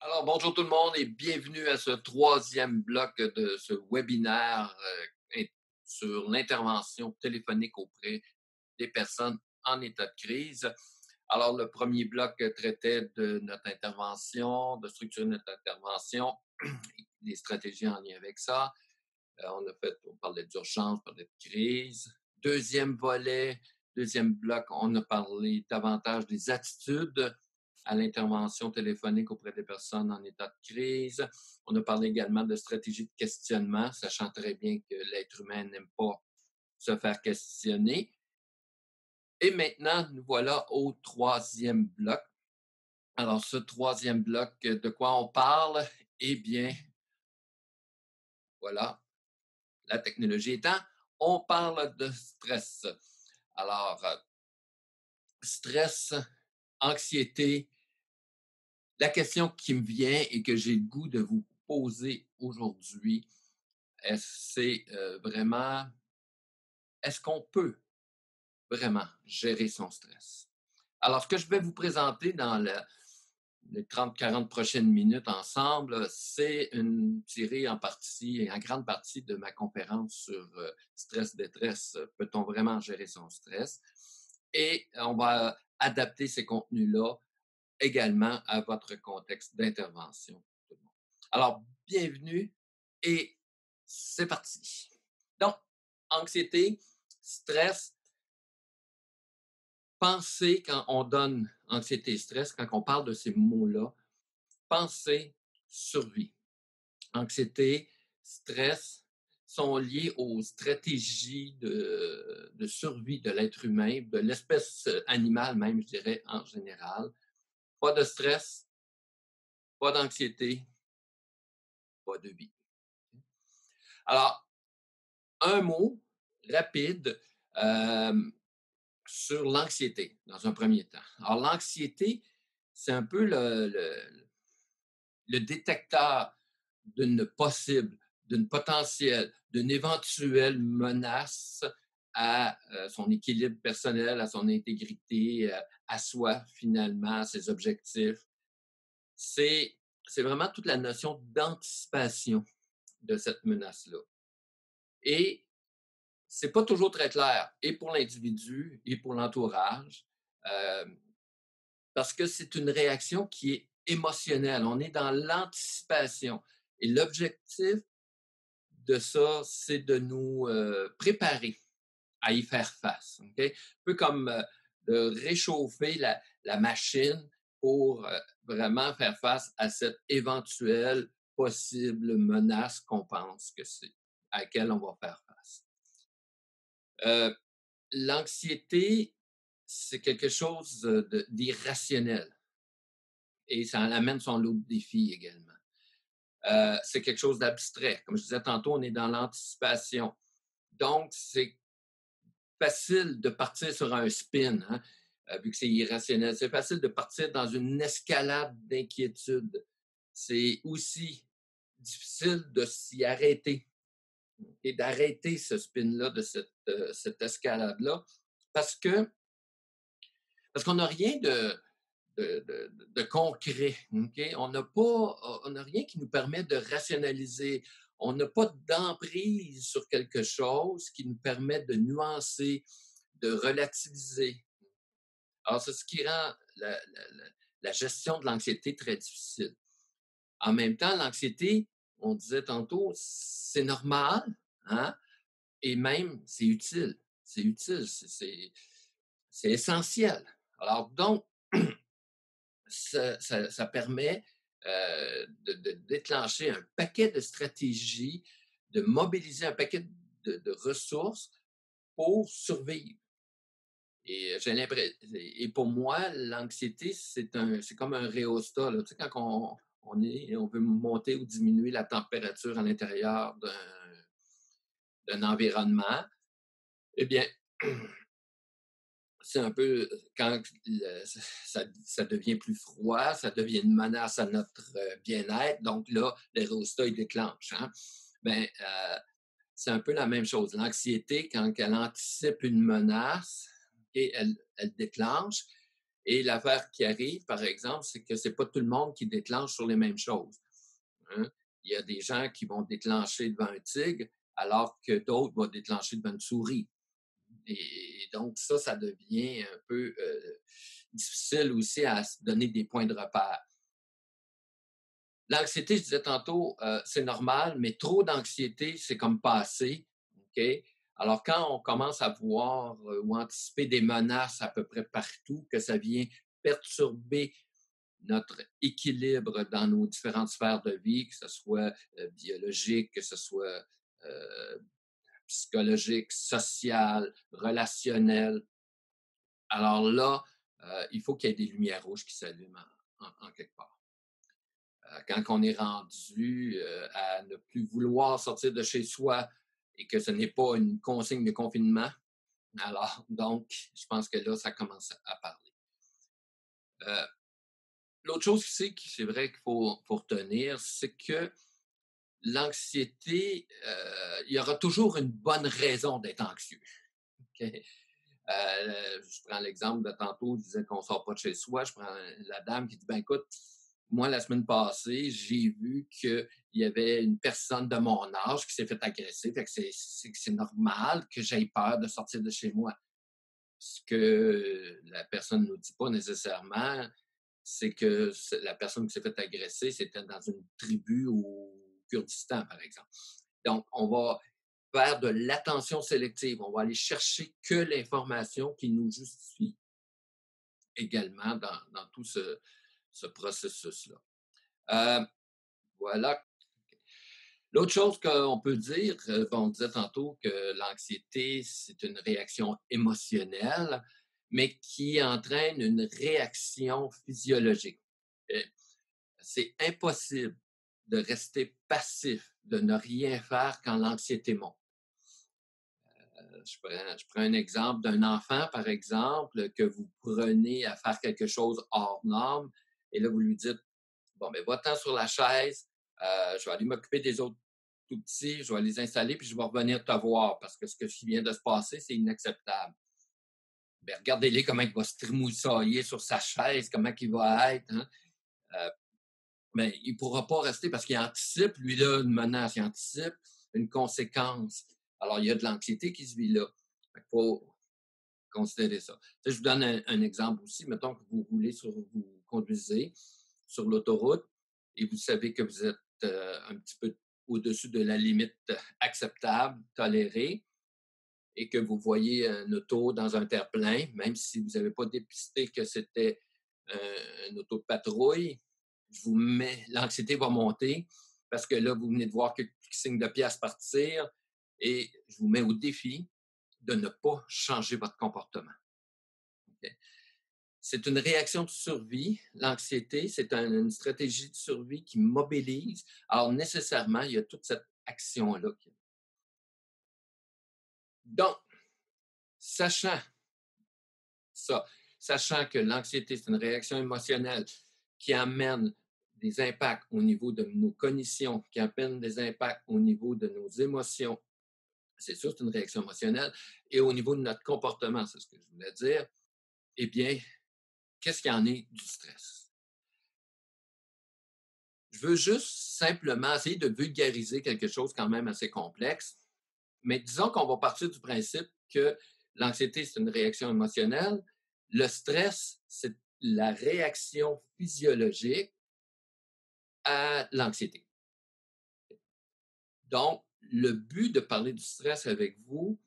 Alors, bonjour tout le monde et bienvenue à ce troisième bloc de ce webinaire sur l'intervention téléphonique auprès des personnes en état de crise. Alors, le premier bloc traitait de notre intervention, de structurer notre intervention, des stratégies en lien avec ça. On parlait d'urgence, on parlait de crise. Deuxième volet, deuxième bloc, on a parlé davantage des attitudes à l'intervention téléphonique auprès des personnes en état de crise. On a parlé également de stratégies de questionnement, sachant très bien que l'être humain n'aime pas se faire questionner. Et maintenant, nous voilà au troisième bloc. Alors, ce troisième bloc, de quoi on parle? Eh bien, voilà, la technologie étant, on parle de stress. Alors, stress, anxiété, la question qui me vient et que j'ai le goût de vous poser aujourd'hui, c'est vraiment, est-ce qu'on peut vraiment gérer son stress? Alors, ce que je vais vous présenter dans les 30-40 prochaines minutes ensemble, c'est une tirée en partie et en grande partie de ma conférence sur stress-détresse. Peut-on vraiment gérer son stress? Et on va adapter ces contenus-là également à votre contexte d'intervention. Alors, bienvenue et c'est parti. Donc, anxiété, stress, pensez quand on donne anxiété et stress, quand on parle de ces mots-là, pensez survie. Anxiété, stress sont liés aux stratégies de survie de l'être humain, de l'espèce animale même, je dirais, en général. Pas de stress, pas d'anxiété, pas de vie. Alors, un mot rapide sur l'anxiété, dans un premier temps. Alors, l'anxiété, c'est un peu le détecteur d'une possible, d'une potentielle, d'une éventuelle menace à son équilibre personnel, à son intégrité, à soi, finalement, à ses objectifs. C'est, c'est vraiment toute la notion d'anticipation de cette menace-là. Et c'est pas toujours très clair, et pour l'individu, et pour l'entourage, euh, parce que c'est une réaction qui est émotionnelle. On est dans l'anticipation. Et l'objectif de ça, c'est de nous préparer à y faire face. Okay? Un peu comme de réchauffer la machine pour vraiment faire face à cette éventuelle possible menace qu'on pense que c'est, à laquelle on va faire face. L'anxiété, c'est quelque chose d'irrationnel et ça amène son lot de défis également. C'est quelque chose d'abstrait. Comme je disais tantôt, on est dans l'anticipation. Donc, c'est facile de partir sur un spin, hein, vu que c'est irrationnel. C'est facile de partir dans une escalade d'inquiétude. C'est aussi difficile de s'y arrêter et d'arrêter ce spin-là, de cette escalade-là, parce que parce qu'on n'a rien de concret. Okay? On n'a rien qui nous permet de rationaliser. On n'a pas d'emprise sur quelque chose qui nous permet de nuancer, de relativiser. Alors, c'est ce qui rend la gestion de l'anxiété très difficile. En même temps, l'anxiété, on disait tantôt, c'est normal, hein? Et même, c'est utile. C'est utile, c'est essentiel. Alors, donc, ça permet de déclencher un paquet de stratégies, de mobiliser un paquet de ressources pour survivre. Et j'ai l'impression, et pour moi, l'anxiété, c'est comme un rhéostat. Là. Tu sais, quand on veut monter ou diminuer la température à l'intérieur d'un environnement, eh bien, c'est un peu quand ça devient plus froid, ça devient une menace à notre bien-être. Donc là, l'aérostat, il déclenche. Hein? Ben, c'est un peu la même chose. L'anxiété, quand elle anticipe une menace, et elle déclenche. Et l'affaire qui arrive, par exemple, c'est que c'est pas tout le monde qui déclenche sur les mêmes choses. Hein. Il y a des gens qui vont déclencher devant un tigre, alors que d'autres vont déclencher devant une souris. Et donc, ça devient un peu difficile aussi à se donner des points de repère. L'anxiété, je disais tantôt, c'est normal, mais trop d'anxiété, c'est comme pas assez. OK? Alors, quand on commence à voir ou anticiper des menaces à peu près partout, que ça vient perturber notre équilibre dans nos différentes sphères de vie, que ce soit biologique, que ce soit euh, psychologique, social, relationnel. Alors là, il faut qu'il y ait des lumières rouges qui s'allument en quelque part. Quand on est rendu à ne plus vouloir sortir de chez soi et que ce n'est pas une consigne de confinement, alors donc, je pense que là, ça commence à parler. L'autre chose c'est que c'est vrai qu'il faut retenir, c'est que l'anxiété, il y aura toujours une bonne raison d'être anxieux. Okay? Je prends l'exemple de tantôt, je disais qu'on ne sort pas de chez soi. Je prends la dame qui dit, ben écoute, moi, la semaine passée, j'ai vu qu'il y avait une personne de mon âge qui s'est fait agresser. Fait que c'est normal que j'aie peur de sortir de chez moi. Ce que la personne ne nous dit pas nécessairement, c'est que la personne qui s'est fait agresser, c'était dans une tribu au Kurdistan, par exemple. Donc, on va faire de l'attention sélective. On va aller chercher que l'information qui nous justifie également dans tout ce processus-là. Voilà. L'autre chose qu'on peut dire, on disait tantôt que l'anxiété, c'est une réaction émotionnelle, mais qui entraîne une réaction physiologique. C'est impossible de rester passif, de ne rien faire quand l'anxiété monte. Je prends un exemple d'un enfant, par exemple, que vous prenez à faire quelque chose hors norme, et là, vous lui dites, bon, ben, va-t'en sur la chaise, je vais aller m'occuper des autres tout petits, je vais les installer, puis je vais revenir te voir, parce que ce qui vient de se passer, c'est inacceptable. Ben, regardez-les comment il va se trémoussailler sur sa chaise, comment il va être. Hein? Mais il ne pourra pas rester parce qu'il anticipe, lui, là, une menace, il anticipe une conséquence. Alors, il y a de l'anxiété qui se vit là. Il faut considérer ça. Je vous donne un exemple aussi. Mettons que vous conduisez sur l'autoroute et vous savez que vous êtes un petit peu au-dessus de la limite acceptable, tolérée, et que vous voyez un auto dans un terre-plein, même si vous n'avez pas dépisté que c'était un auto de patrouille, l'anxiété va monter parce que là, vous venez de voir quelques signes de pièces partir et je vous mets au défi de ne pas changer votre comportement. Okay? C'est une réaction de survie. L'anxiété, c'est une stratégie de survie qui mobilise. Alors, nécessairement, il y a toute cette action-là. Donc, sachant ça, sachant que l'anxiété, c'est une réaction émotionnelle qui amène des impacts au niveau de nos cognitions, qui amène des impacts au niveau de nos émotions, c'est sûr, c'est une réaction émotionnelle, et au niveau de notre comportement, c'est ce que je voulais dire, eh bien, qu'est-ce qu'il y en est du stress? Je veux juste simplement essayer de vulgariser quelque chose quand même assez complexe, mais disons qu'on va partir du principe que l'anxiété, c'est une réaction émotionnelle, le stress, c'est la réaction physiologique à l'anxiété. Donc, le but de parler du stress avec vous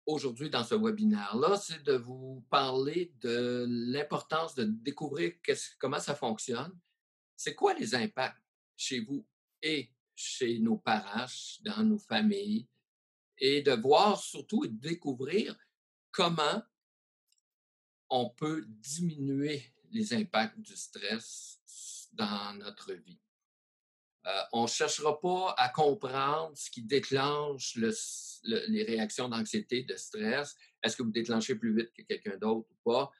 aujourd'hui dans ce webinaire-là, c'est de vous parler de l'importance de découvrir comment ça fonctionne, c'est quoi les impacts chez vous et chez nos parents, dans nos familles, et de voir surtout et de découvrir comment on peut diminuer les impacts du stress dans notre vie. On ne cherchera pas à comprendre ce qui déclenche les réactions d'anxiété, de stress. Est-ce que vous déclenchez plus vite que quelqu'un d'autre ou pas?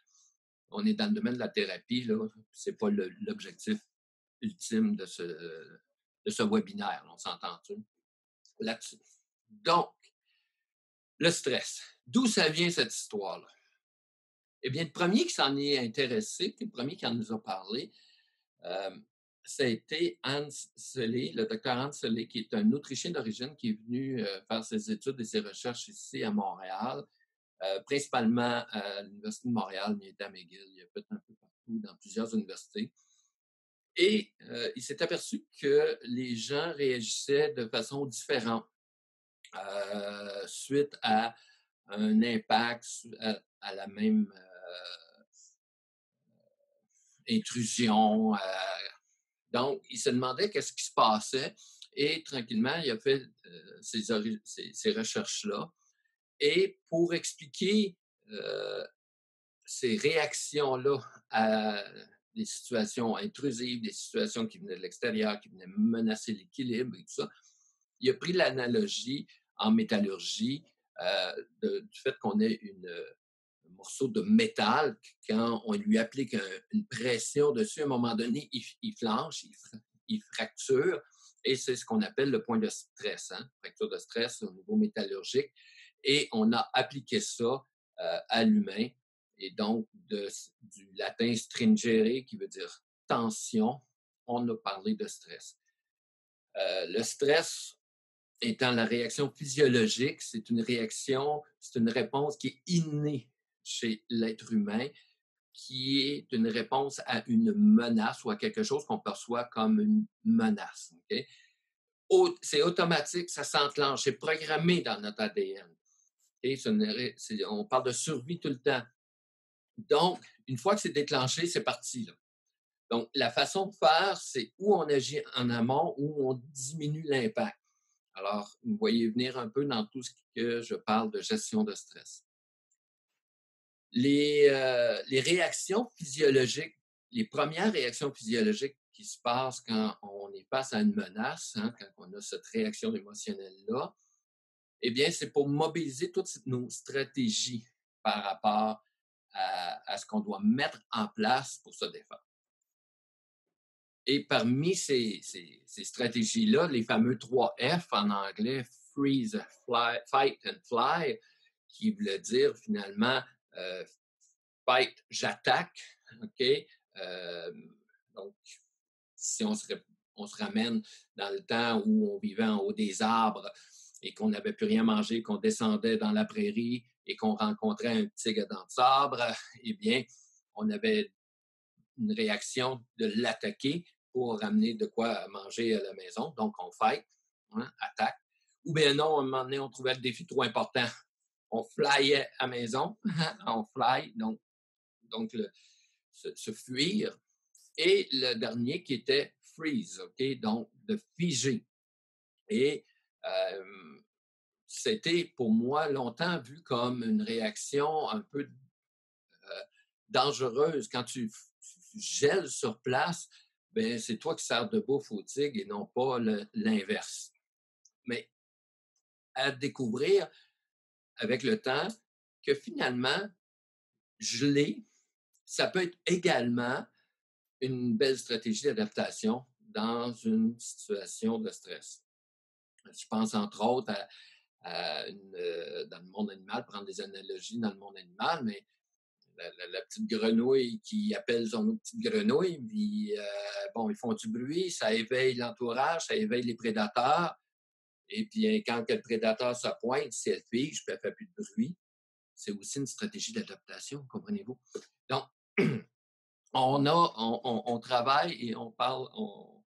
On est dans le domaine de la thérapie, là. Ce n'est pas l'objectif ultime de ce webinaire, on s'entend-tu là-dessus? Donc, le stress. D'où ça vient cette histoire-là? Eh bien, le premier qui s'en est intéressé, le premier qui en nous a parlé, euh, ça a été Hans Selye, le docteur Hans Selye, qui est un Autrichien d'origine qui est venu faire ses études et ses recherches ici à Montréal, principalement à l'Université de Montréal, mais il était à McGill, il a fait un peu partout dans plusieurs universités. Et il s'est aperçu que les gens réagissaient de façon différente suite à un impact, à la même intrusion. Donc, il se demandait qu'est-ce qui se passait et tranquillement, il a fait ces recherches-là. Et pour expliquer euh, ces réactions-là à des situations intrusives, des situations qui venaient de l'extérieur, qui venaient menacer l'équilibre et tout ça, il a pris l'analogie en métallurgie du fait qu'on ait un morceau de métal, quand on lui applique une pression dessus, à un moment donné, il flanche, il fracture, et c'est ce qu'on appelle le point de stress, hein? Fracture de stress au niveau métallurgique. Et on a appliqué ça à l'humain, et donc du latin stringere, qui veut dire tension, on a parlé de stress. Le stress étant la réaction physiologique, c'est une réponse qui est innée chez l'être humain, qui est une réponse à une menace ou à quelque chose qu'on perçoit comme une menace. Okay? C'est automatique, ça s'enclenche, c'est programmé dans notre ADN. Et on parle de survie tout le temps. Donc, une fois que c'est déclenché, c'est parti. Là. Donc, la façon de faire, c'est où on agit en amont, où on diminue l'impact. Alors, vous voyez venir un peu dans tout ce que je parle de gestion de stress. Les réactions physiologiques, les premières réactions physiologiques qui se passent quand on est face à une menace, hein, quand on a cette réaction émotionnelle-là, eh bien, c'est pour mobiliser toutes nos stratégies par rapport à ce qu'on doit mettre en place pour se défendre. Et parmi ces stratégies-là, les fameux 3 F en anglais, freeze, fight and fly, qui voulait dire finalement fight, j'attaque, OK? Donc, si on se ramène dans le temps où on vivait en haut des arbres et qu'on n'avait plus rien mangé, qu'on descendait dans la prairie et qu'on rencontrait un tigre dans le sabre, eh bien, on avait une réaction de l'attaquer pour ramener de quoi manger à la maison. Donc, on fight, hein, attaque. Ou bien non, à un moment donné, on trouvait le défi trop important. On flyait à la maison, on fly, donc se fuir. Et le dernier qui était freeze, OK? Donc, de figer. Et c'était pour moi longtemps vu comme une réaction un peu dangereuse. Quand tu gèles sur place, ben, c'est toi qui sers de bouffe au tigre et non pas l'inverse. Mais à découvrir avec le temps que finalement, geler, ça peut être également une belle stratégie d'adaptation dans une situation de stress. Je pense entre autres dans le monde animal, prendre des analogies dans le monde animal, mais la petite grenouille qui appelle son autre petite grenouille, puis bon, ils font du bruit, ça éveille l'entourage, ça éveille les prédateurs, et puis quand le prédateur se pointe, si elle fige, puis elle fait plus de bruit, c'est aussi une stratégie d'adaptation, comprenez-vous? Donc, on travaille et on parle, on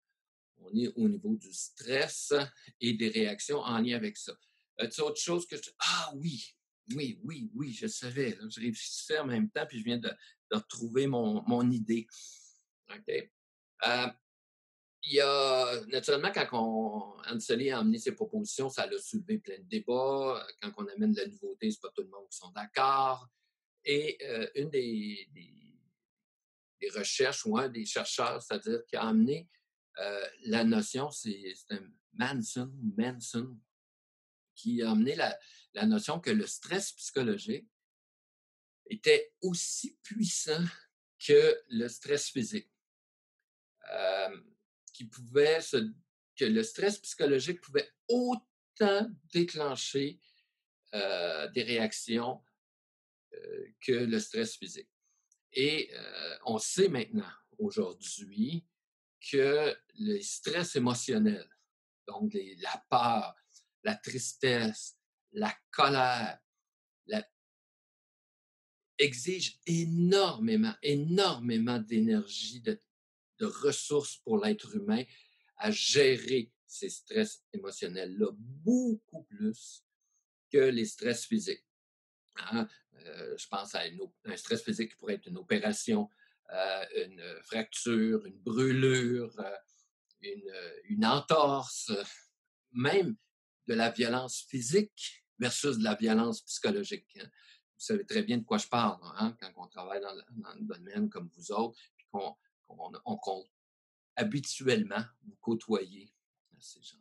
est au niveau du stress et des réactions en lien avec ça. C'est autre chose que ah oui, oui, je savais. Là, je réfléchissais en même temps, puis je viens de retrouver mon idée. OK. Il y a, naturellement, quand Anseli a amené ses propositions, ça a soulevé plein de débats. Quand on amène de la nouveauté, c'est pas tout le monde qui sont d'accord. Et une des recherches ou un des chercheurs, c'est-à-dire qui a amené la notion, c'est un Manson, qui a amené la notion que le stress psychologique était aussi puissant que le stress physique. Euh, que le stress psychologique pouvait autant déclencher des réactions que le stress physique. Et on sait maintenant, aujourd'hui, que le stress émotionnel, donc la peur, la tristesse, la colère, la, exige énormément, énormément d'énergie, de ressources pour l'être humain à gérer ces stress émotionnels-là, beaucoup plus que les stress physiques. Hein? Je pense à un stress physique qui pourrait être une opération, une fracture, une brûlure, une entorse, même de la violence physique versus de la violence psychologique. Hein. Vous savez très bien de quoi je parle hein, quand on travaille dans le domaine comme vous autres, puis qu'on habituellement vous côtoyez ces gens.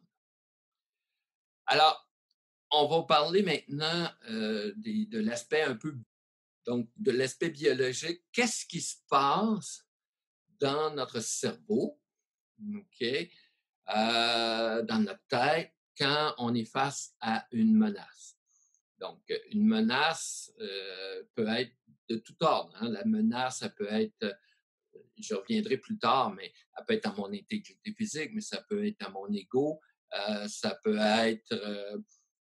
Alors, on va parler maintenant de l'aspect un peu, donc de l'aspect biologique. Qu'est-ce qui se passe dans notre cerveau, OK, dans notre tête, quand on est face à une menace? Donc, une menace peut être de tout ordre. Hein. La menace, ça peut être, je reviendrai plus tard, mais elle peut être à mon intégrité physique, mais ça peut être à mon ego, ça peut être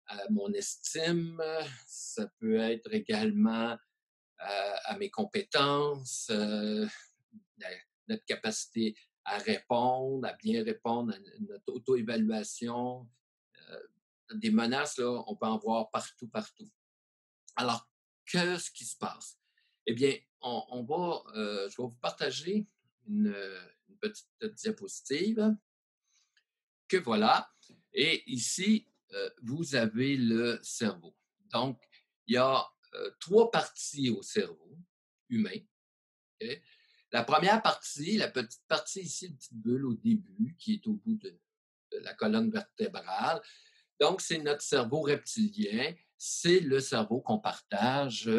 à mon estime, ça peut être également à mes compétences, notre capacité à répondre, à bien répondre, à notre auto-évaluation. Euh, des menaces, là, on peut en voir partout, partout. Alors, qu'est-ce qui se passe? Eh bien, je vais vous partager une petite diapositive que voilà. Et ici, vous avez le cerveau. Donc, il y a 3 parties au cerveau humain. Okay? La première partie, la petite partie ici, une petite bulle au début, qui est au bout de la colonne vertébrale. Donc, c'est notre cerveau reptilien. C'est le cerveau qu'on partage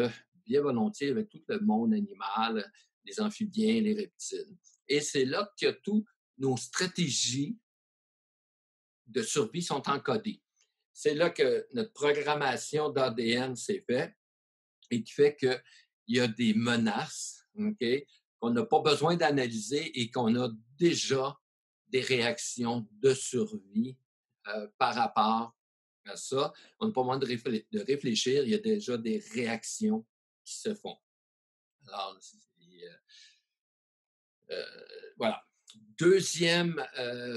bien volontiers avec tout le monde animal, les amphibiens, les reptiles. Et c'est là que toutes nos stratégies de survie sont encodées. C'est là que notre programmation d'ADN s'est faite et qui fait qu'il y a des menaces okay, qu'on n'a pas besoin d'analyser et qu'on a déjà des réactions de survie par rapport à ça. On n'a pas besoin de réfléchir, il y a déjà des réactions qui se font. Alors, voilà. Deuxième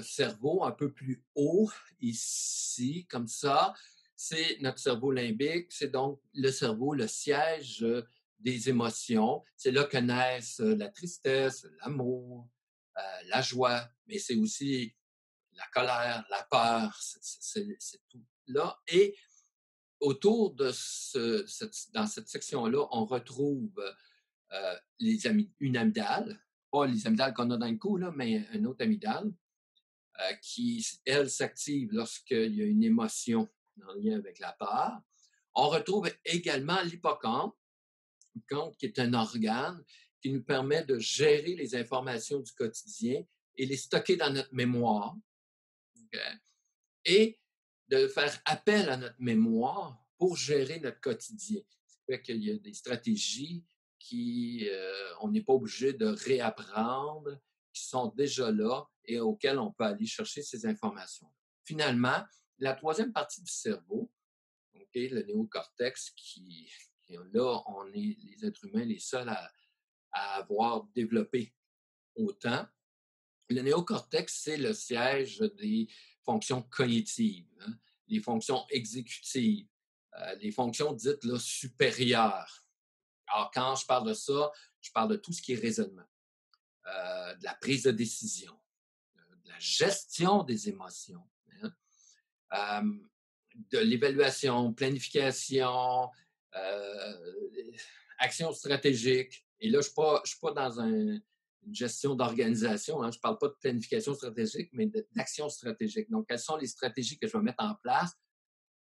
cerveau, un peu plus haut, ici, comme ça, c'est notre cerveau limbique. C'est donc le cerveau, le siège des émotions. C'est là que naissent la tristesse, l'amour, la joie, mais c'est aussi la colère, la peur, c'est tout là. Et autour de dans cette section-là, on retrouve une amygdale, pas les amygdales qu'on a dans le cou, là, mais une autre amygdale qui, elle, s'active lorsqu'il y a une émotion en lien avec la peur. On retrouve également l'hippocampe, qui est un organe qui nous permet de gérer les informations du quotidien et les stocker dans notre mémoire. Okay? Et de faire appel à notre mémoire pour gérer notre quotidien. Ça fait qu'il y a des stratégies on n'est pas obligé de réapprendre, qui sont déjà là et auxquelles on peut aller chercher ces informations. Finalement, la troisième partie du cerveau, okay, le néocortex, là, on est les êtres humains les seuls à avoir développé autant. Le néocortex, c'est le siège des fonctions cognitives, hein, les fonctions exécutives, les fonctions dites là, supérieures. Alors, quand je parle de ça, je parle de tout ce qui est raisonnement, de la prise de décision, de la gestion des émotions, hein, de l'évaluation, planification, action stratégique. Et là, je ne suis pas dans une gestion d'organisation. Hein. Je ne parle pas de planification stratégique, mais d'action stratégique. Donc, quelles sont les stratégies que je vais mettre en place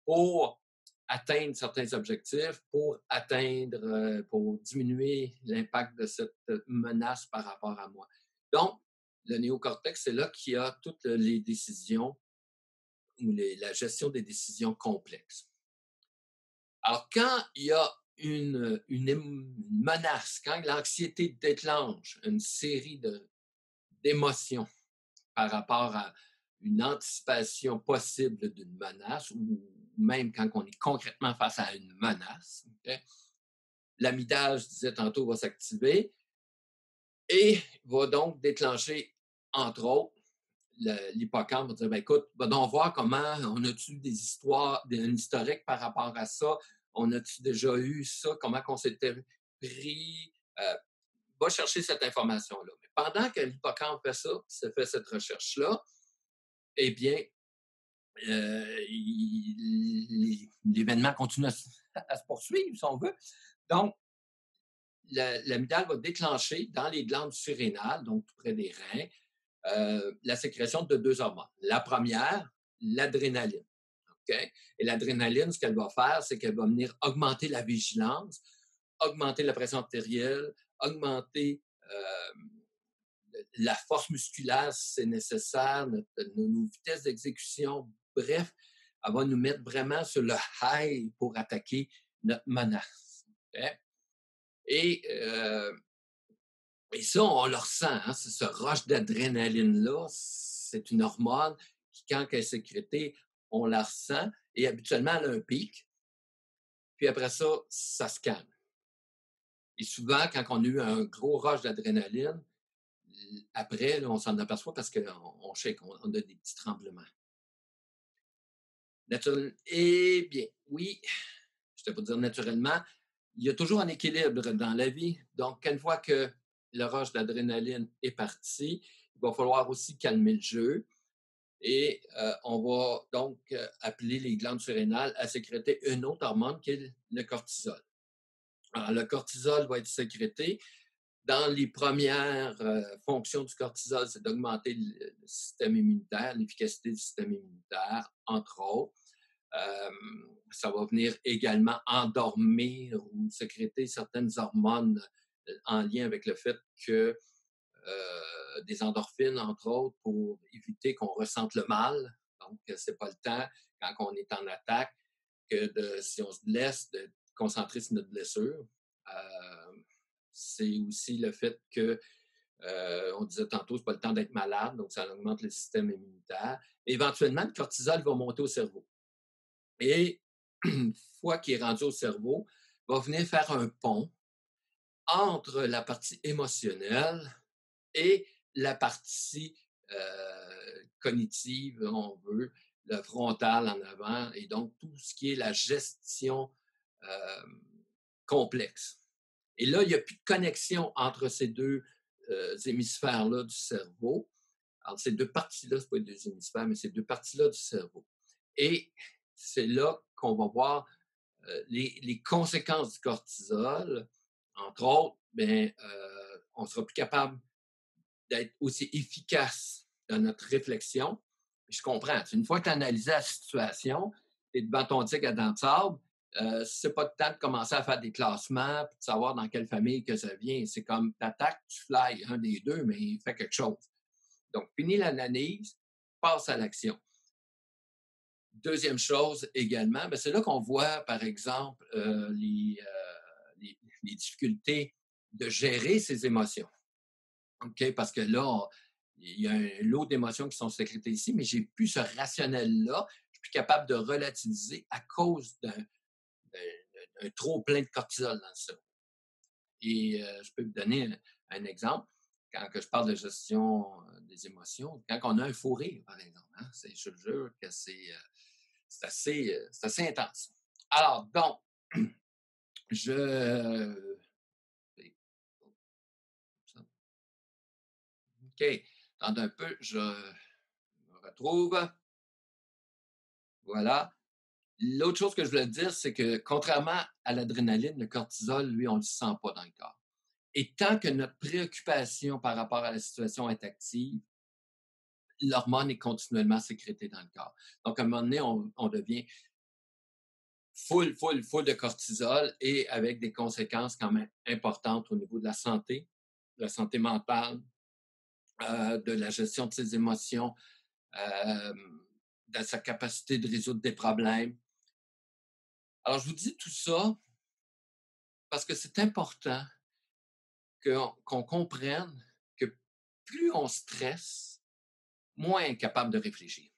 pour atteindre certains objectifs, pour diminuer l'impact de cette menace par rapport à moi. Donc, le néocortex, c'est là qu'il y a toutes les décisions ou la gestion des décisions complexes. Alors, quand il y a une menace, quand l'anxiété déclenche une série d'émotions par rapport à une anticipation possible d'une menace, ou même quand on est concrètement face à une menace, okay, l'amygdale, je disais tantôt, va s'activer et va donc déclencher, entre autres, l'hippocampe va dire, ben, écoute, va donc voir comment on a-tu des histoires, un historique par rapport à ça, on a-tu déjà eu ça, comment on s'était pris, va chercher cette information-là. Mais pendant que l'hippocampe fait ça, fait cette recherche-là, eh bien, l'événement continue à se poursuivre, si on veut. Donc, l'amygdale va déclencher dans les glandes surrénales, donc tout près des reins, la sécrétion de 2 hormones. La première, l'adrénaline. Okay? Et l'adrénaline, ce qu'elle va faire, c'est qu'elle va venir augmenter la vigilance, augmenter la pression artérielle, augmenter la force musculaire si c'est nécessaire, nos vitesses d'exécution. Bref, elle va nous mettre vraiment sur le high pour attaquer notre menace. Okay? Et ça, on le ressent, hein, c'est ce rush d'adrénaline-là, c'est une hormone qui, quand elle est sécrétée, on la ressent et habituellement, elle a un pic. Puis après ça, ça se calme. Et souvent, quand on a eu un gros rush d'adrénaline, après, là, on s'en aperçoit parce qu'on shake, on a des petits tremblements. Eh bien, oui, je ne vais pas dire naturellement, il y a toujours un équilibre dans la vie. Donc, une fois que le rush d'adrénaline est parti, il va falloir aussi calmer le jeu. Et on va donc appeler les glandes surrénales à sécréter une autre hormone qui est le cortisol. Alors, le cortisol va être sécrété. Dans les premières fonctions du cortisol, c'est d'augmenter le système immunitaire, l'efficacité du système immunitaire, entre autres. Ça va venir également endormir ou sécréter certaines hormones en lien avec le fait que des endorphines, entre autres, pour éviter qu'on ressente le mal. Donc, c'est pas le temps, quand on est en attaque, que si on se blesse, de concentrer sur notre blessure. C'est aussi le fait que, on disait tantôt, c'est pas le temps d'être malade, donc ça augmente le système immunitaire. Et éventuellement, le cortisol va monter au cerveau. Et une fois qu'il est rendu au cerveau, va venir faire un pont entre la partie émotionnelle et la partie cognitive, on veut, le frontal en avant, et donc tout ce qui est la gestion euh, complexe. Et là, il n'y a plus de connexion entre ces deux hémisphères-là du cerveau. Alors, ces deux parties-là, ce n'est pas les deux hémisphères, mais ces deux parties-là du cerveau. Et c'est là qu'on va voir les conséquences du cortisol. Entre autres, bien, on ne sera plus capable d'être aussi efficace dans notre réflexion. Je comprends. Une fois que tu as analysé la situation, tu es devant ton tigre à dents de sable, c'est pas le temps de commencer à faire des classements et de savoir dans quelle famille que ça vient. C'est comme t'attaques, tu fly un des deux, mais fais quelque chose. Donc, finis l'analyse, passe à l'action. Deuxième chose également, bien, c'est là qu'on voit, par exemple, les difficultés de gérer ses émotions. OK? Parce que là, il y a un lot d'émotions qui sont sécrétées ici, mais j'ai plus ce rationnel-là. Je suis plus capable de relativiser à cause d'un trop plein de cortisol dans le cerveau. Et je peux vous donner un exemple. Quand que je parle de gestion des émotions, quand on a un fou rire, par exemple, hein, je te jure que c'est assez intense. Alors, donc, je... OK. Attends un peu, je me retrouve. Voilà. L'autre chose que je voulais te dire, c'est que contrairement à l'adrénaline, le cortisol, lui, on ne le sent pas dans le corps. Et tant que notre préoccupation par rapport à la situation est active, l'hormone est continuellement sécrétée dans le corps. Donc, à un moment donné, on devient full de cortisol et avec des conséquences quand même importantes au niveau de la santé mentale, de la gestion de ses émotions, de sa capacité de résoudre des problèmes. Alors, je vous dis tout ça parce que c'est important qu'on comprenne que plus on stresse, moins on est capable de réfléchir.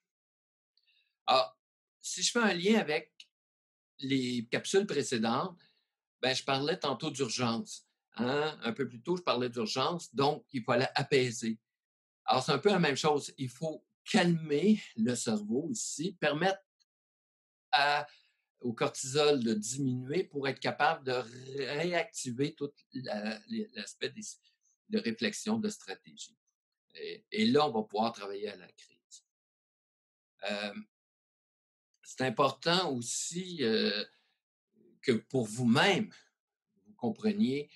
Alors, si je fais un lien avec les capsules précédentes, ben, je parlais tantôt d'urgence. Hein? Un peu plus tôt, je parlais d'urgence, donc il fallait apaiser. Alors, c'est un peu la même chose. Il faut calmer le cerveau ici, permettre au cortisol de diminuer pour être capable de réactiver tout l'aspect de réflexion, de stratégie. Et là, on va pouvoir travailler à la crise. C'est important aussi que pour vous-même, vous compreniez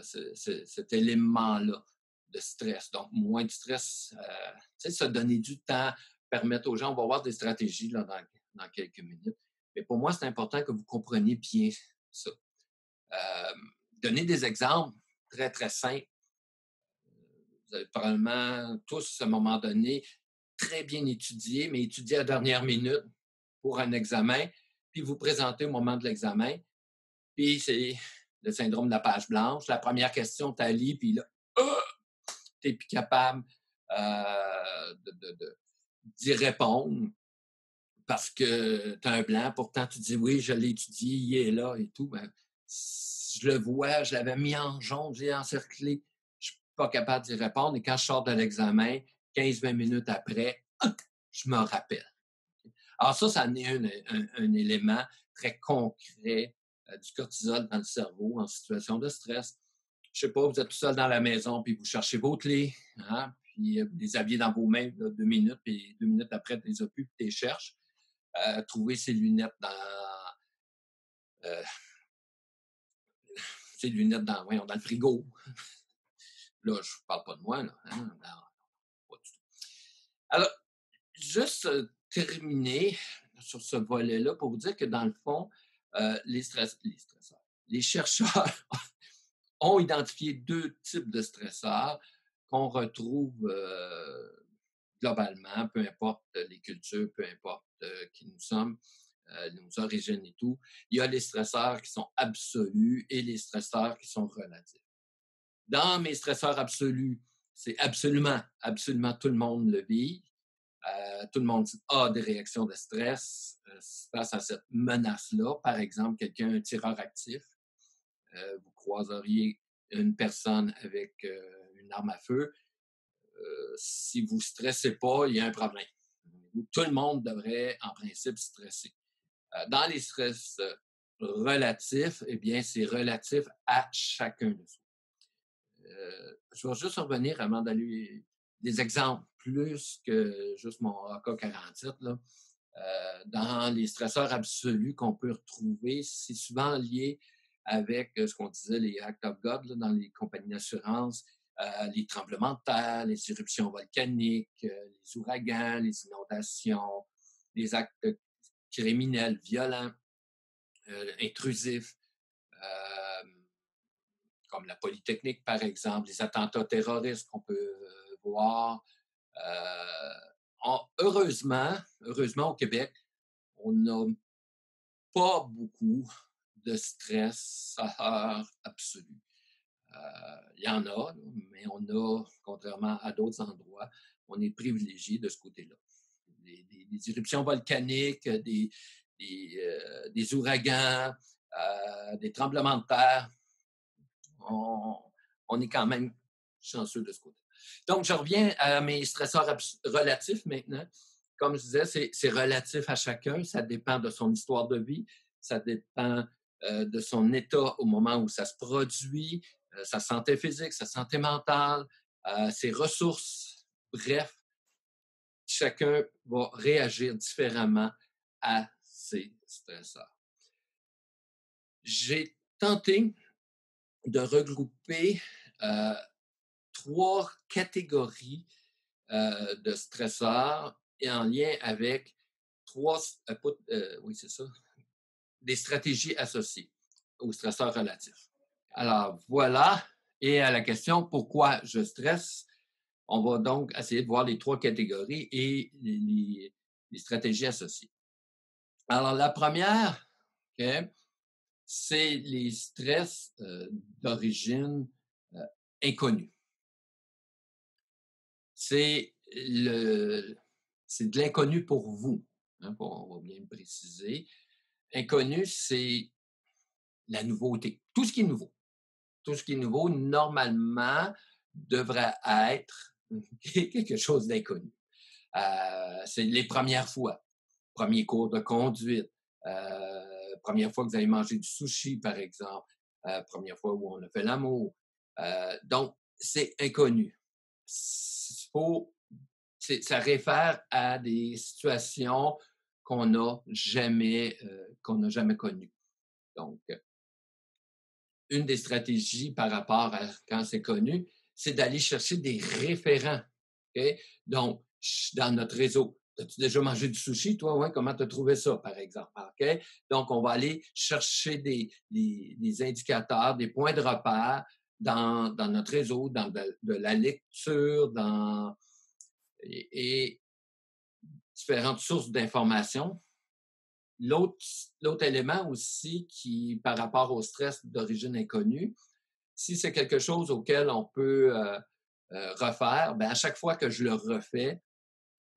cet élément-là de stress. Donc, moins de stress, se donner du temps, permettre aux gens, on va voir des stratégies là, dans quelques minutes. Mais pour moi, c'est important que vous compreniez bien ça. Donner des exemples très, très simples. Vous avez probablement tous, à un moment donné, très bien étudié, mais étudié à la dernière minute pour un examen, puis vous présentez au moment de l'examen, puis c'est le syndrome de la page blanche. La première question, tu lis, puis là, tu n'es plus capable d'y répondre parce que tu as un blanc. Pourtant, tu dis oui, je l'ai étudié, il est là et tout. Ben, je le vois, je l'avais mis en jaune, j'ai encerclé. Je ne suis pas capable d'y répondre. Et quand je sors de l'examen, 15-20 minutes après, je me rappelle. Alors ça en est un élément très concret du cortisol dans le cerveau en situation de stress. Je ne sais pas, vous êtes tout seul dans la maison, puis vous cherchez vos clés, hein, puis vous les aviez dans vos mains là, 2 minutes, puis 2 minutes après, tu les as plus, puis tu les cherches. Trouver ses lunettes dans le frigo. Là, je ne parle pas de moi, là. Hein? Non, pas du tout. Alors, juste terminer sur ce volet-là pour vous dire que dans le fond, les chercheurs ont identifié 2 types de stresseurs qu'on retrouve globalement, peu importe les cultures, peu importe qui nous sommes, nos origines et tout. Il y a les stresseurs qui sont absolus et les stresseurs qui sont relatifs. Dans mes stresseurs absolus, c'est absolument, absolument tout le monde le vit. Tout le monde a des réactions de stress face à cette menace-là. Par exemple, un tireur actif. Vous croiseriez une personne avec une arme à feu. Si vous ne stressez pas, il y a un problème. Tout le monde devrait, en principe, stresser. Dans les stress relatifs, eh bien, c'est relatif à chacun de soi. Je vais juste revenir avant d'aller des exemples plus que juste mon AK-47. Là. Dans les stresseurs absolus qu'on peut retrouver, c'est souvent lié avec ce qu'on disait, les acts of God là, dans les compagnies d'assurance, les tremblements de terre, les éruptions volcaniques, les ouragans, les inondations, les actes criminels, violents, intrusifs, comme la Polytechnique, par exemple, les attentats terroristes qu'on peut voir. Heureusement, au Québec, on n'a pas beaucoup de stress absolu. Il y en a, mais on a, contrairement à d'autres endroits, on est privilégié de ce côté-là. Des éruptions volcaniques, des ouragans, des tremblements de terre, on est quand même chanceux de ce côté. Donc, je reviens à mes stresseurs relatifs maintenant. Comme je disais, c'est relatif à chacun. Ça dépend de son histoire de vie. Ça dépend de son état au moment où ça se produit, sa santé physique, sa santé mentale, ses ressources. Bref, chacun va réagir différemment à ces stresseurs. J'ai tenté de regrouper 3 catégories de stresseurs et en lien avec 3, oui, c'est ça, des stratégies associées aux stresseurs relatifs. Alors, voilà. Et à la question pourquoi je stresse, on va donc essayer de voir les 3 catégories et les stratégies associées. Alors, la première, okay, c'est les stress d'origine euh, inconnue. C'est le, c'est de l'inconnu pour vous, hein, on va bien le préciser. Inconnu, c'est la nouveauté. Tout ce qui est nouveau. Tout ce qui est nouveau, normalement, devrait être quelque chose d'inconnu. C'est les premières fois. Premier cours de conduite. Première fois que vous avez mangé du sushi, par exemple. Première fois où on a fait l'amour. Donc, c'est inconnu. Faut, ça réfère à des situations qu'on n'a jamais connues. Donc, une des stratégies par rapport à quand c'est connu, c'est d'aller chercher des référents. Okay? Donc, dans notre réseau, as-tu déjà mangé du sushi, toi? Ouais, comment tu as trouvé ça, par exemple? Okay? Donc, on va aller chercher des indicateurs, des points de repère dans notre réseau, dans de la lecture, et différentes sources d'informations. L'autre élément aussi qui, par rapport au stress d'origine inconnue, si c'est quelque chose auquel on peut refaire, ben à chaque fois que je le refais,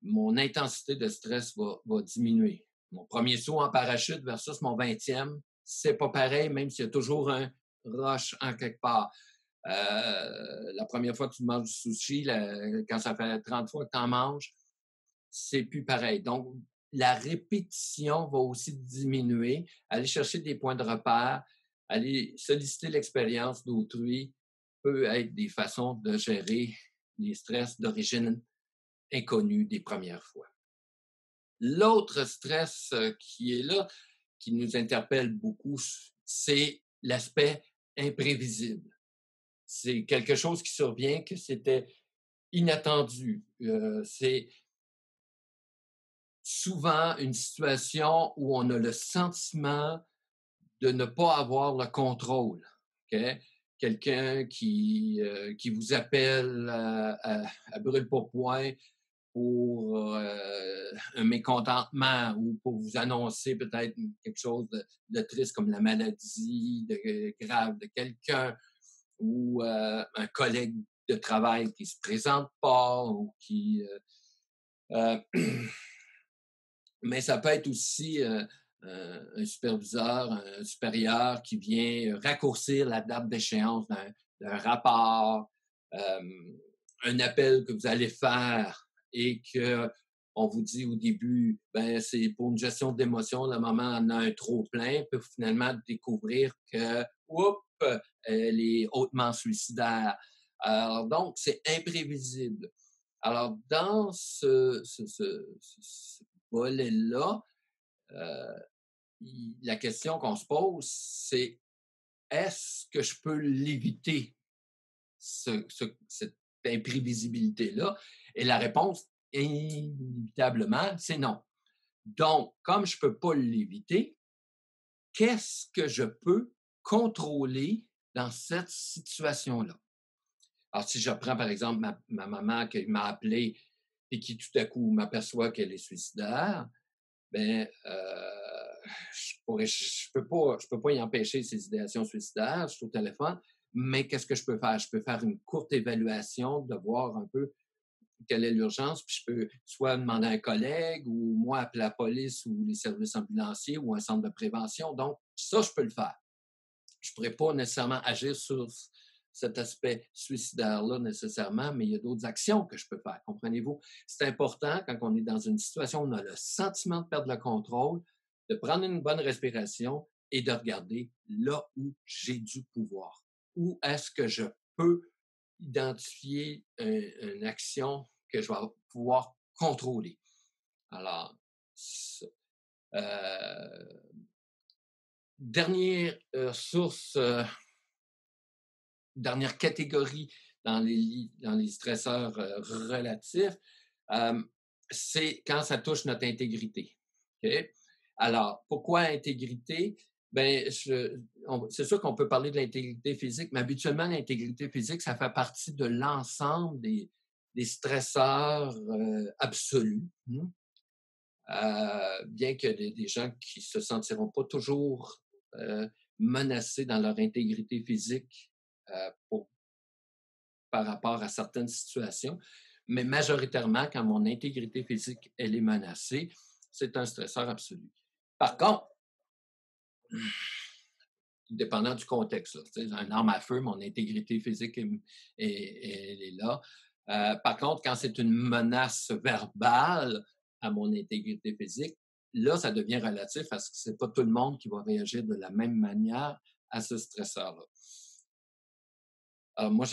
mon intensité de stress va diminuer. Mon premier saut en parachute versus mon 20e, c'est pas pareil, même s'il y a toujours un rush en quelque part. La première fois que tu manges du sushi, quand ça fait 30 fois que tu en manges, c'est plus pareil. Donc, la répétition va aussi diminuer. Aller chercher des points de repère, aller solliciter l'expérience d'autrui peut être des façons de gérer les stress d'origine inconnue des premières fois. L'autre stress qui est là, qui nous interpelle beaucoup, c'est l'aspect imprévisible. C'est quelque chose qui survient que c'était inattendu. C'est souvent une situation où on a le sentiment de ne pas avoir le contrôle. Okay? Quelqu'un qui vous appelle à brûle-pourpoint pour un mécontentement ou pour vous annoncer peut-être quelque chose de triste comme la maladie grave de quelqu'un ou un collègue de travail qui ne se présente pas ou qui... mais ça peut être aussi un superviseur, un supérieur qui vient raccourcir la date d'échéance d'un rapport, un appel que vous allez faire et que on vous dit au début, ben c'est pour une gestion d'émotion, le moment en a un trop plein, peut finalement découvrir que, oups, elle est hautement suicidaire. Alors donc, c'est imprévisible. Alors, dans ce volet-là, euh, la question qu'on se pose, c'est est-ce que je peux l'éviter, cette imprévisibilité-là? Et la réponse, inévitablement, c'est non. Donc, comme je ne peux pas l'éviter, qu'est-ce que je peux contrôler dans cette situation-là? Alors, si je prends, par exemple, ma maman qui m'a appelé et qui, tout à coup, m'aperçoit qu'elle est suicidaire, ben, je peux pas y empêcher ses idéations suicidaires, je suis au téléphone, mais qu'est-ce que je peux faire? Je peux faire une courte évaluation de voir un peu quelle est l'urgence, puis je peux soit demander à un collègue ou moi appeler la police ou les services ambulanciers ou un centre de prévention. Donc, ça, je peux le faire. Je ne pourrais pas nécessairement agir sur cet aspect suicidaire-là nécessairement, mais il y a d'autres actions que je peux faire, comprenez-vous? C'est important, quand on est dans une situation où on a le sentiment de perdre le contrôle, de prendre une bonne respiration et de regarder là où j'ai du pouvoir. Où est-ce que je peux identifier une action que je vais pouvoir contrôler? Alors, euh, dernière source, dernière catégorie dans les stresseurs relatifs, c'est quand ça touche notre intégrité. Okay? Alors, pourquoi intégrité? Ben, c'est sûr qu'on peut parler de l'intégrité physique, mais habituellement, l'intégrité physique, ça fait partie de l'ensemble des stresseurs absolus. Bien que des gens qui se sentiront pas toujours menacés dans leur intégrité physique par rapport à certaines situations. Mais majoritairement, quand mon intégrité physique elle est menacée, c'est un stresseur absolu. Par contre, dépendant du contexte, là, un arme à feu, mon intégrité physique est là. Par contre, quand c'est une menace verbale à mon intégrité physique, là, ça devient relatif parce que c'est pas tout le monde qui va réagir de la même manière à ce stresseur-là. Alors moi,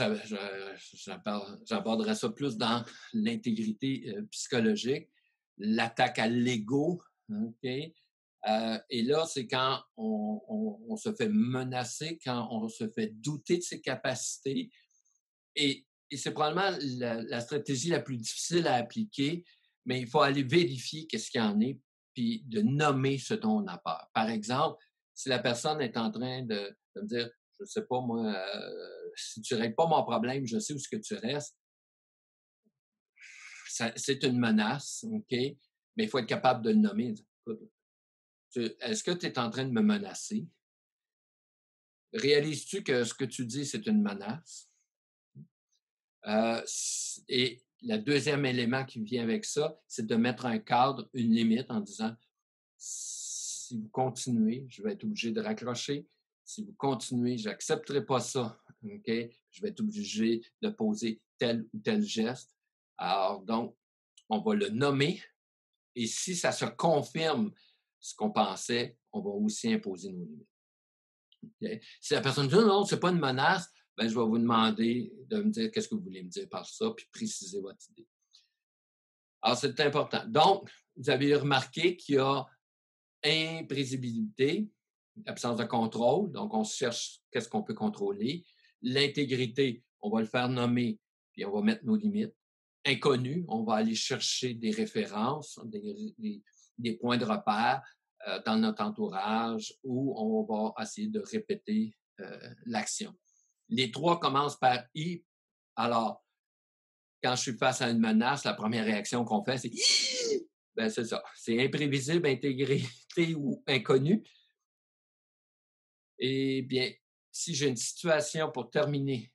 j'aborderais ça plus dans l'intégrité psychologique, l'attaque à l'ego, OK? Et là, c'est quand on se fait menacer, quand on se fait douter de ses capacités. Et c'est probablement la stratégie la plus difficile à appliquer, mais il faut aller vérifier qu'est-ce qu'il y en est, puis de nommer ce dont on a peur. Par exemple, si la personne est en train de me dire, je ne sais pas moi, si tu ne règles pas mon problème, je sais où est-ce que tu restes. C'est une menace, OK? Mais il faut être capable de le nommer. Est-ce que tu es en train de me menacer? Réalises-tu que ce que tu dis, c'est une menace? Et le deuxième élément qui vient avec ça, c'est de mettre un cadre, une limite en disant, si vous continuez, je vais être obligé de raccrocher. Si vous continuez, je n'accepterai pas ça. OK? Je vais être obligé de poser tel ou tel geste. Alors, donc, on va le nommer. Et si ça se confirme ce qu'on pensait, on va aussi imposer nos limites. Okay? Si la personne dit non, ce n'est pas une menace, ben, je vais vous demander de me dire qu'est-ce que vous voulez me dire par ça, puis préciser votre idée. Alors, c'est important. Donc, vous avez remarqué qu'il y a imprévisibilité, absence de contrôle, donc on cherche qu'est-ce qu'on peut contrôler. L'intégrité, on va le faire nommer, puis on va mettre nos limites. Inconnu, on va aller chercher des références, des points de repère dans notre entourage où on va essayer de répéter l'action. Les trois commencent par I. Alors, quand je suis face à une menace, la première réaction qu'on fait, c'est I! Ben, c'est ça. C'est imprévisible, intégrité ou inconnu. Eh bien, si j'ai une situation pour terminer,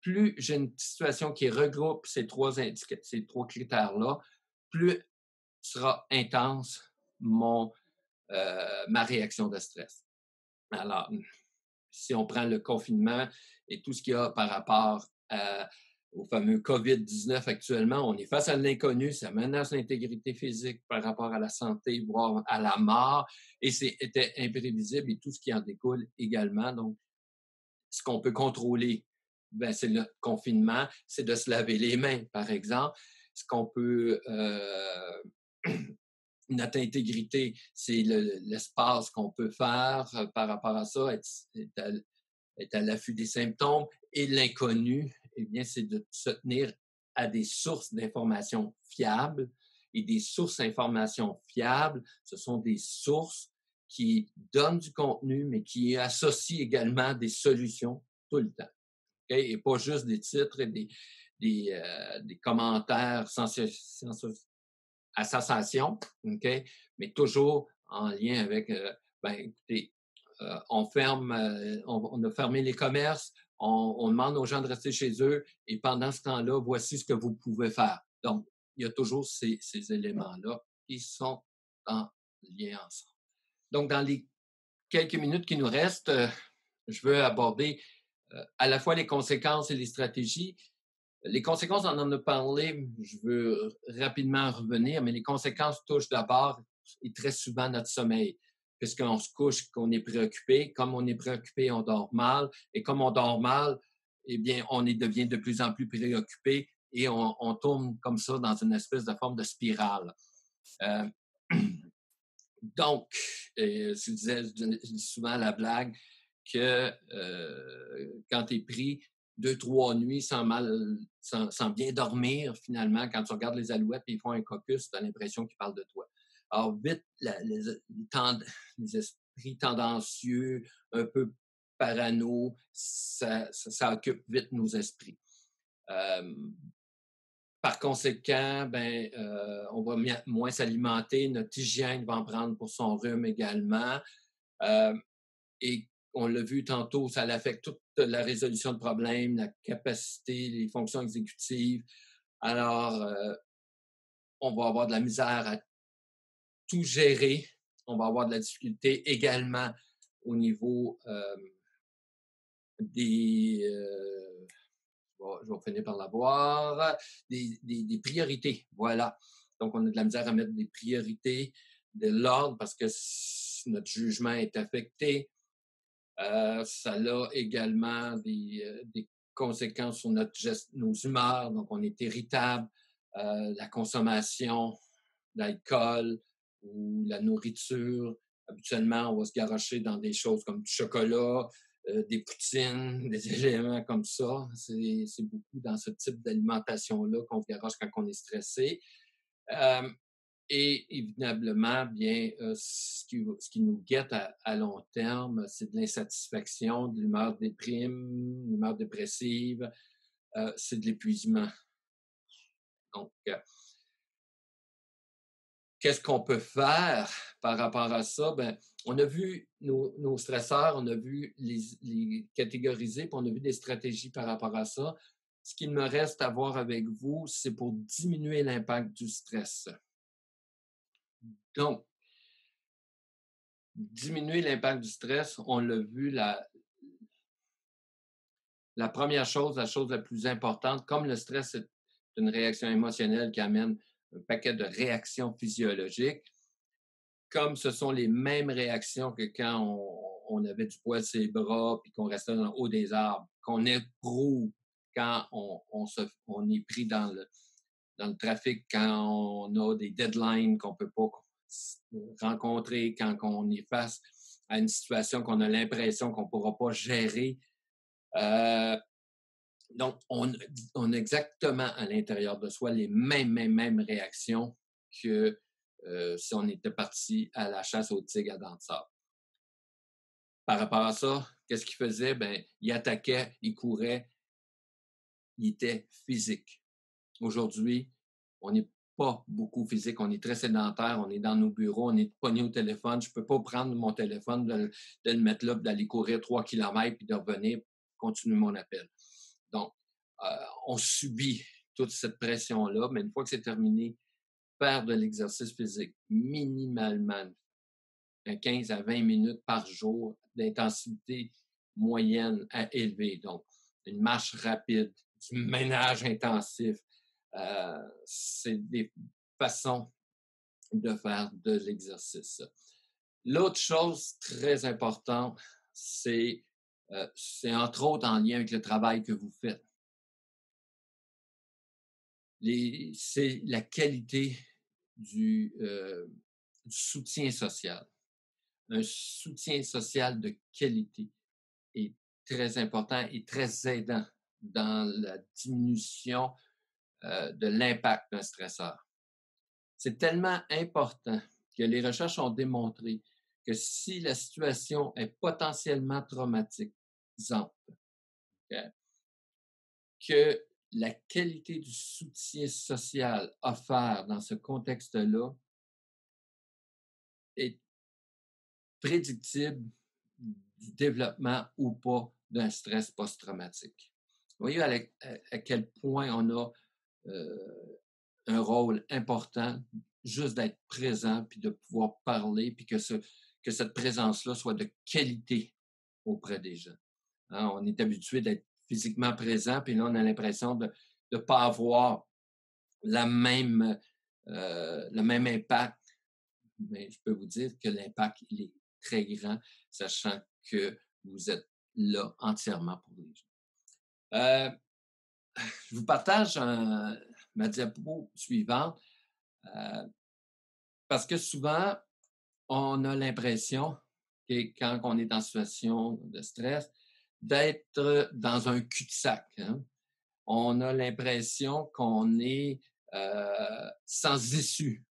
plus j'ai une situation qui regroupe ces trois critères-là, plus sera intense ma réaction de stress. Alors, si on prend le confinement et tout ce qu'il y a par rapport au fameux COVID-19 actuellement, on est face à l'inconnu, ça menace l'intégrité physique par rapport à la santé, voire à la mort, et c'était imprévisible et tout ce qui en découle également. Donc, ce qu'on peut contrôler, ben, c'est le confinement, c'est de se laver les mains, par exemple. Ce qu'on peut notre intégrité, c'est l'espace qu'on peut faire par rapport à ça, être à l'affût des symptômes. Et l'inconnu, eh bien, c'est de se tenir à des sources d'informations fiables. Et des sources d'informations fiables, ce sont des sources qui donnent du contenu, mais qui associent également des solutions tout le temps. Okay? Et pas juste des titres et des commentaires à sensation, OK? Mais toujours en lien avec, ben, écoutez, on a fermé les commerces, on demande aux gens de rester chez eux et pendant ce temps-là, voici ce que vous pouvez faire. Donc, il y a toujours ces éléments-là qui sont en lien ensemble. Donc, dans les quelques minutes qui nous restent, je veux aborder à la fois les conséquences et les stratégies. Les conséquences, on en a parlé, je veux rapidement revenir, mais les conséquences touchent d'abord et très souvent notre sommeil. Puisqu'on se couche, qu'on est préoccupé. Comme on est préoccupé, on dort mal. Et comme on dort mal, eh bien, devient de plus en plus préoccupé et on tourne comme ça dans une espèce de forme de spirale. Donc, je dis souvent la blague que quand tu es pris 2-3 nuits sans bien dormir, finalement, quand tu regardes les alouettes et ils font un caucus, tu as l'impression qu'ils parlent de toi. Alors, vite, les esprits tendancieux, un peu parano, ça occupe vite nos esprits. Par conséquent, ben, on va moins s'alimenter, notre hygiène va en prendre pour son rhume également. Et on l'a vu tantôt, ça affecte toute la résolution de problèmes, la capacité, les fonctions exécutives. Alors, on va avoir de la misère à tout gérer. On va avoir de la difficulté également au niveau des... je vais finir par l'avoir. Des priorités, voilà. Donc, on a de la misère à mettre des priorités, de l'ordre, parce que notre jugement est affecté. Ça a également des conséquences sur nos humeurs. Donc, on est irritable. La consommation d'alcool ou la nourriture. Habituellement, on va se garrocher dans des choses comme du chocolat, des poutines, des éléments comme ça. C'est beaucoup dans ce type d'alimentation-là qu'on se garoche quand on est stressé. Et évidemment, bien, ce qui nous guette à long terme, c'est de l'insatisfaction, de l'humeur déprime, l'humeur dépressive, c'est de l'épuisement. Donc, qu'est-ce qu'on peut faire par rapport à ça? Bien, on a vu nos stresseurs, on a vu les catégoriser, puis on a vu des stratégies par rapport à ça. Ce qu'il me reste à voir avec vous, c'est pour diminuer l'impact du stress. Donc, diminuer l'impact du stress, on l'a vu, la première chose, la chose la plus importante, comme le stress est une réaction émotionnelle qui amène un paquet de réactions physiologiques, comme ce sont les mêmes réactions que quand on avait du poil sur les bras puis qu'on restait dans le haut des arbres, qu'on éprouve quand on est pris dans le trafic, quand on a des deadlines qu'on ne peut pas rencontrer, quand on est face à une situation qu'on a l'impression qu'on ne pourra pas gérer. Donc, on a exactement à l'intérieur de soi les mêmes réactions que si on était parti à la chasse aux tigres à dents de sable. Par rapport à ça, qu'est-ce qu'il faisait? Bien, il attaquait, il courait, il était physique. Aujourd'hui, on n'est pas beaucoup physique, on est très sédentaire, on est dans nos bureaux, on est pogné au téléphone. Je ne peux pas prendre mon téléphone, de le mettre là, d'aller courir 3 kilomètres puis de revenir, continuer mon appel. Donc, on subit toute cette pression-là, mais une fois que c'est terminé, faire de l'exercice physique minimalement 15 à 20 minutes par jour d'intensité moyenne à élevée. Donc, une marche rapide, du ménage intensif, c'est des façons de faire de l'exercice. L'autre chose très importante, c'est entre autres en lien avec le travail que vous faites. C'est la qualité du soutien social. Un soutien social de qualité est très important et très aidant dans la diminution de l'impact d'un stresseur. C'est tellement important que les recherches ont démontré que si la situation est potentiellement traumatisante, okay, que la qualité du soutien social offert dans ce contexte-là est prédictible du développement ou pas d'un stress post-traumatique. Vous voyez à quel point on a un rôle important juste d'être présent puis de pouvoir parler puis que cette présence-là soit de qualité auprès des gens. Hein, on est habitué d'être physiquement présent puis là, on a l'impression de ne pas avoir le même impact. Mais je peux vous dire que l'impact, il est très grand, sachant que vous êtes là entièrement pour les gens. Je vous partage ma diapo suivante parce que souvent, on a l'impression, que quand on est en situation de stress, d'être dans un cul-de-sac. Hein? On a l'impression qu'on est sans issue.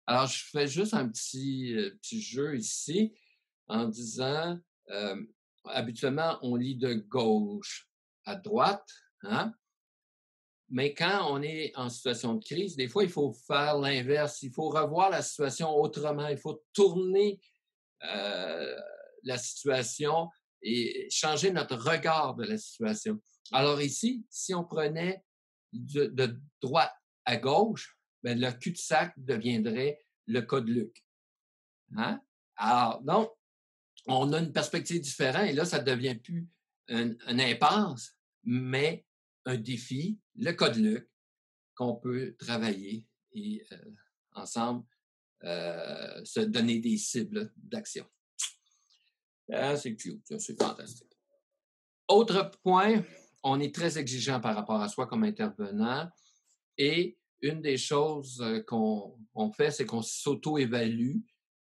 Alors, je fais juste un petit jeu ici en disant, habituellement, on lit de gauche à droite, hein? Mais quand on est en situation de crise, des fois, il faut faire l'inverse. Il faut revoir la situation autrement. Il faut tourner la situation et changer notre regard de la situation. Alors ici, si on prenait de droite à gauche, ben, le cul-de-sac deviendrait le cas de Luc. Hein? Alors, donc, on a une perspective différente et là, ça ne devient plus une impasse, mais un défi, le cas de Luc, qu'on peut travailler et ensemble se donner des cibles d'action. Ah, c'est cute, c'est fantastique. Autre point, on est très exigeant par rapport à soi comme intervenant et une des choses qu'on fait, c'est qu'on s'auto-évalue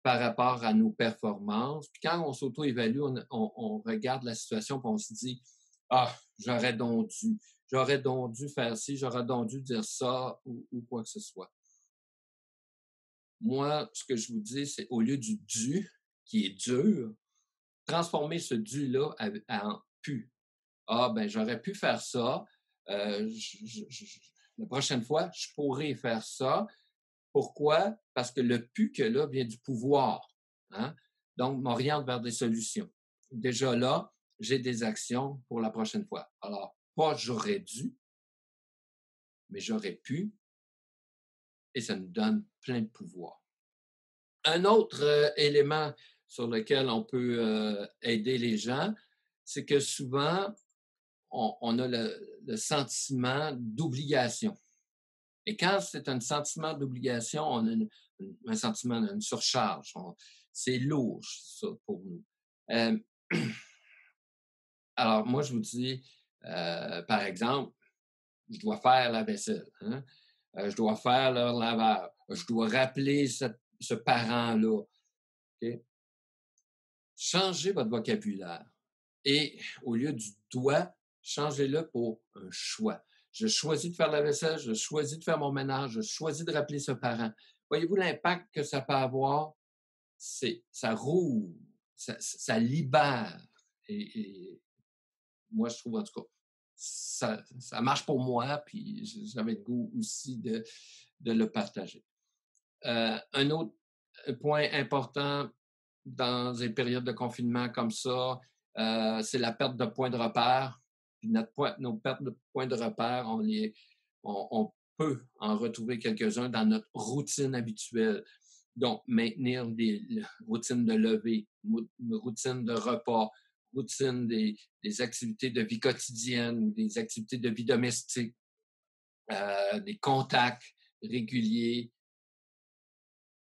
par rapport à nos performances. Puis quand on s'auto-évalue, on regarde la situation et on se dit « Ah, j'aurais donc dû faire ci, j'aurais donc dû dire ça ou quoi que ce soit. » Moi, ce que je vous dis, c'est au lieu du « dû » qui est dur, transformer ce « dû » là en « pu ». Ah, ben j'aurais pu faire ça. La prochaine fois, je pourrais faire ça. Pourquoi? Parce que le « pu » que là vient du pouvoir. Hein? Donc, m'oriente vers des solutions. Déjà là, j'ai des actions pour la prochaine fois. Alors, pas j'aurais dû, mais j'aurais pu, et ça nous donne plein de pouvoir. Un autre élément sur lequel on peut aider les gens, c'est que souvent, on a le sentiment d'obligation. Et quand c'est un sentiment d'obligation, on a un sentiment d'une surcharge. C'est lourd, ça, pour nous. Alors, moi, je vous dis, par exemple, je dois faire la vaisselle. Hein? Je dois faire leur lavage. Je dois rappeler ce parent-là. Okay? Changez votre vocabulaire. Et au lieu du doit, changez-le pour un choix. Je choisis de faire la vaisselle, je choisis de faire mon ménage, je choisis de rappeler ce parent. Voyez-vous l'impact que ça peut avoir? Ça roule, ça libère. Et moi, je trouve en tout cas, ça marche pour moi, puis j'avais le goût aussi de le partager. Un autre point important dans des périodes de confinement comme ça, c'est la perte de points de repère. Puis nos pertes de points de repère, on peut en retrouver quelques-uns dans notre routine habituelle. Donc, maintenir des routines de lever, routine de repas, routine des activités de vie quotidienne, des activités de vie domestique, des contacts réguliers,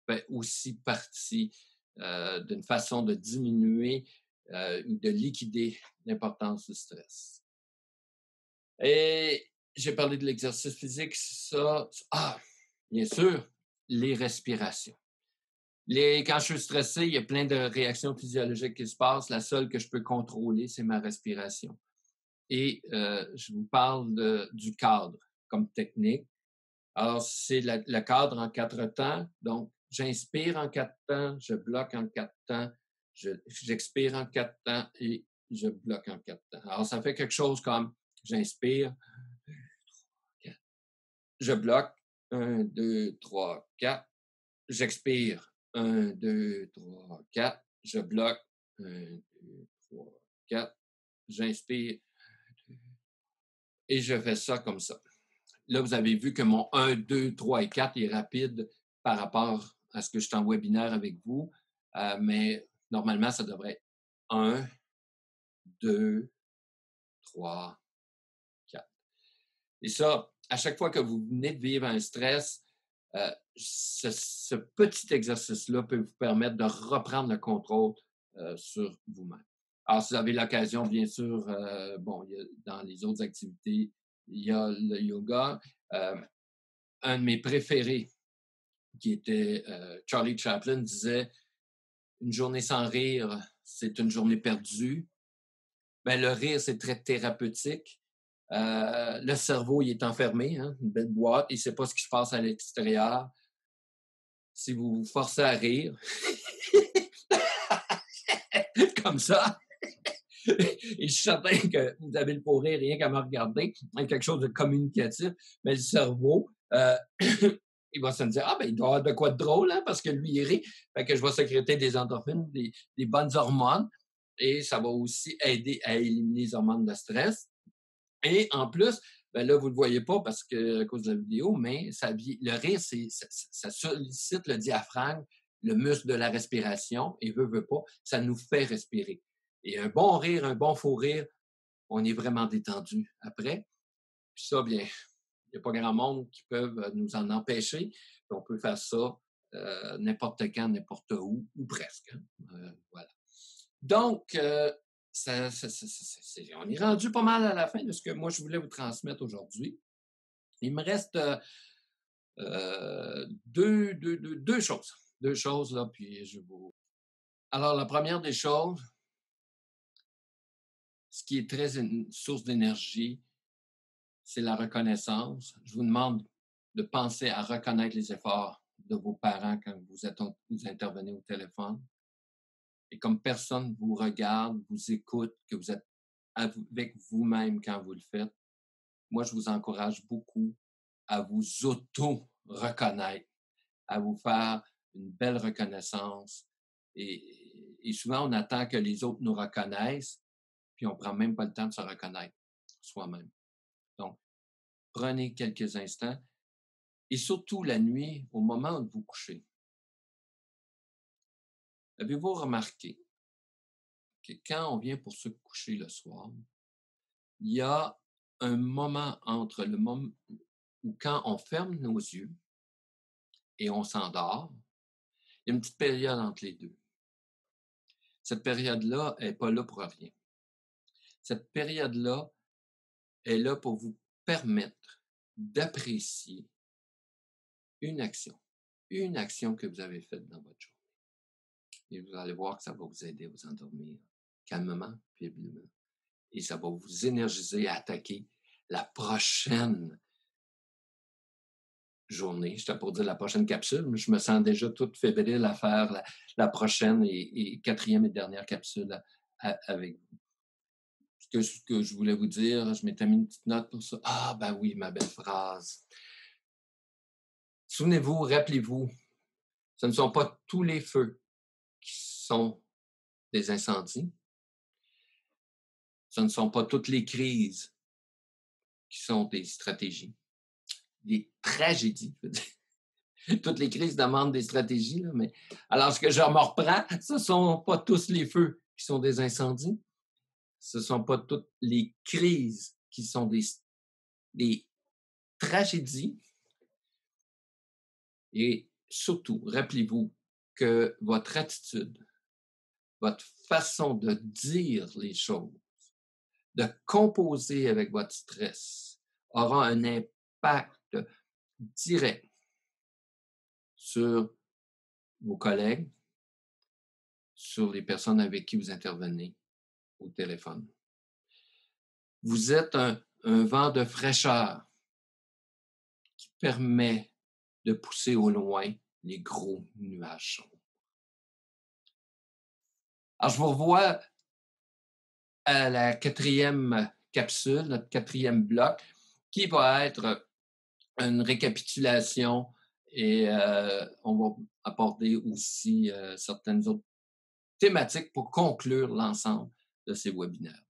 fait aussi partie d'une façon de diminuer ou de liquider l'importance du stress. Et j'ai parlé de l'exercice physique, ça. Ah, bien sûr, les respirations. Quand je suis stressé, il y a plein de réactions physiologiques qui se passent. La seule que je peux contrôler, c'est ma respiration. Et je vous parle du cadre comme technique. Alors, c'est le cadre en 4 temps. Donc, j'inspire en 4 temps, je bloque en 4 temps, j'expire en 4 temps et je bloque en 4 temps. Alors, ça fait quelque chose comme j'inspire, je bloque, 1, 2, 3, 4, j'expire, 1, 2, 3, 4, je bloque, 1, 2, 3, 4, j'inspire et je fais ça comme ça. Là, vous avez vu que mon 1, 2, 3 et 4 est rapide par rapport à ce que je suis en webinaire avec vous. Mais normalement, ça devrait être 1, 2, 3, 4. Et ça, à chaque fois que vous venez de vivre un stress, ce petit exercice-là peut vous permettre de reprendre le contrôle sur vous-même. Alors, si vous avez l'occasion, bien sûr, dans les autres activités, il y a le yoga. Un de mes préférés, qui était Charlie Chaplin, disait « Une journée sans rire, c'est une journée perdue. » Ben, le rire, c'est très thérapeutique. Le cerveau, il est enfermé, hein, une belle boîte, il ne sait pas ce qui se passe à l'extérieur. Si vous vous forcez à rire, comme ça, et je suis certain que vous avez le pour rire rien qu'à me regarder, quelque chose de communicatif, mais le cerveau il va se dire, ah, ben, il doit y avoir de quoi de drôle, hein, parce que lui, il rit. Fait que je vais sécréter des endorphines, des bonnes hormones, et ça va aussi aider à éliminer les hormones de stress. Et en plus, ben là, vous ne le voyez pas parce que, à cause de la vidéo, mais le rire, ça sollicite le diaphragme, le muscle de la respiration, et veut pas, ça nous fait respirer. Et un bon rire, un bon faux rire, on est vraiment détendu après. Puis ça, bien, il n'y a pas grand monde qui peuvent nous en empêcher. Puis on peut faire ça n'importe quand, n'importe où, ou presque. Hein. Voilà. Donc, on est rendu pas mal à la fin de ce que moi, je voulais vous transmettre aujourd'hui. Il me reste deux choses. Deux choses, là, puis je vous... Alors, la première des choses, ce qui est très une source d'énergie, c'est la reconnaissance. Je vous demande de penser à reconnaître les efforts de vos parents quand vous intervenez au téléphone. Et comme personne vous regarde, vous écoute, que vous êtes avec vous-même quand vous le faites, moi, je vous encourage beaucoup à vous auto-reconnaître, à vous faire une belle reconnaissance. Et souvent, on attend que les autres nous reconnaissent, puis on ne prend même pas le temps de se reconnaître soi-même. Donc, prenez quelques instants, et surtout la nuit, au moment où vous couchez. Avez-vous remarqué que quand on vient pour se coucher le soir, il y a un moment entre le moment où quand on ferme nos yeux et on s'endort, il y a une petite période entre les deux. Cette période-là n'est pas là pour rien. Cette période-là est là pour vous permettre d'apprécier une action que vous avez faite dans votre journée. Et vous allez voir que ça va vous aider à vous endormir calmement, paisiblement. Et ça va vous énergiser à attaquer la prochaine journée. J'étais pour dire la prochaine capsule, mais je me sens déjà toute fébrile à faire la prochaine et quatrième et dernière capsule avec vous. Ce que je voulais vous dire, je m'étais mis une petite note pour ça. Ah, ben oui, ma belle phrase. Souvenez-vous, rappelez-vous, ce ne sont pas tous les feux qui sont des incendies. Ce ne sont pas toutes les crises qui sont des stratégies, des tragédies, je veux dire. Toutes les crises demandent des stratégies, là, mais alors ce que je me reprends, ce ne sont pas tous les feux qui sont des incendies. Ce ne sont pas toutes les crises qui sont des tragédies. Et surtout, rappelez-vous que votre attitude, votre façon de dire les choses, de composer avec votre stress, aura un impact direct sur vos collègues, sur les personnes avec qui vous intervenez au téléphone. Vous êtes un vent de fraîcheur qui permet de pousser au loin les gros nuages sombres. Alors, je vous revois à la quatrième capsule, notre quatrième bloc, qui va être une récapitulation et on va aborder aussi certaines autres thématiques pour conclure l'ensemble de ces webinaires.